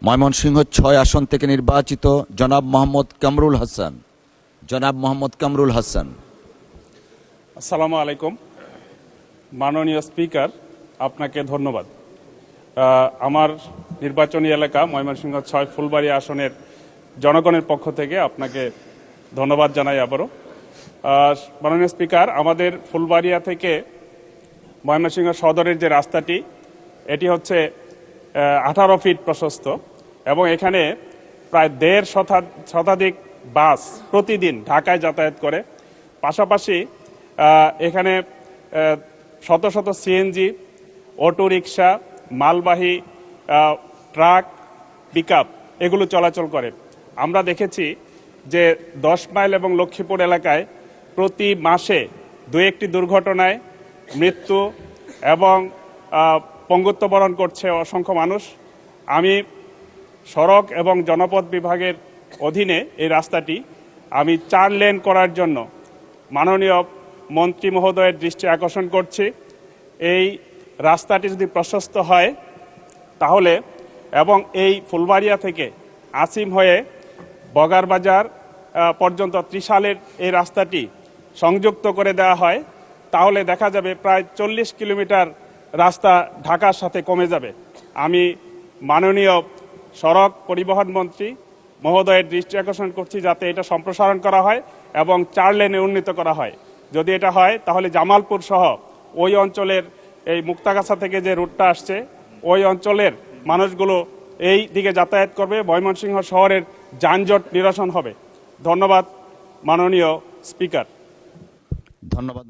ময়মনসিংহ ৬ আসন থেকে নির্বাচিত জনাব মোহাম্মদ কামরুল হাসান। আসসালামু আলাইকুম। মাননীয় স্পিকার, আপনাকে ধন্যবাদ। আমার নির্বাচনী এলাকা ময়মনসিংহ ৬ ফুলবাড়ী আসনের জনগণের পক্ষ থেকে আপনাকে ধন্যবাদ জানাই আবারও। মাননীয় স্পিকার, আমাদের ফুলবাড়িয়া থেকে ময়মনসিংহ সদরের যে রাস্তাটি, এটি হচ্ছে 18 ফিট প্রশস্ত এবং এখানে প্রায় 1.5 শতাধিক বাস প্রতিদিন ঢাকায় যাতায়াত করে। পাশাপাশি এখানে শত শত সিএনজি, অটো রিক্সা, মালবাহী ট্রাক, পিকআপ এগুলো চলাচল করে। আমরা দেখেছি যে 10 মাইল এবং লক্ষ্মীপুর এলাকায় প্রতি মাসে 2-1টি দুর্ঘটনায় মৃত্যু এবং পঙ্গুত্ব বরণ করছে অসংখ্য মানুষ। আমি সড়ক এবং জনপথ বিভাগের অধীনে এই রাস্তাটি আমি 4 লেন করার জন্য মাননীয় মন্ত্রী মহোদয়ের দৃষ্টি আকর্ষণ করছি। এই রাস্তাটি যদি প্রশস্ত হয় তাহলে এবং এই ফুলবাড়িয়া থেকে আসিম হয়ে বগারবাজার পর্যন্ত ত্রিশালের এই রাস্তাটি সংযুক্ত করে দেওয়া হয়, তাহলে দেখা যাবে প্রায় 40 কিলোমিটার রাস্তা ঢাকার সাথে কমে যাবে। আমি মাননীয় সড়ক পরিবহন মন্ত্রী মহোদয়ের দৃষ্টি আকর্ষণ করছি যাতে এটা সম্প্রসারণ করা হয় এবং 4 লেনে উন্নীত করা হয়। যদি এটা হয় তাহলে জামালপুর সহ ওই অঞ্চলের এই মুক্তাগাছা থেকে যে রুটটা আসছে ওই অঞ্চলের মানুষগুলো এই দিকে যাতায়াত করবে, ময়মনসিংহ শহরের যানজট নিরসন হবে। ধন্যবাদ মাননীয় স্পিকার। ধন্যবাদ।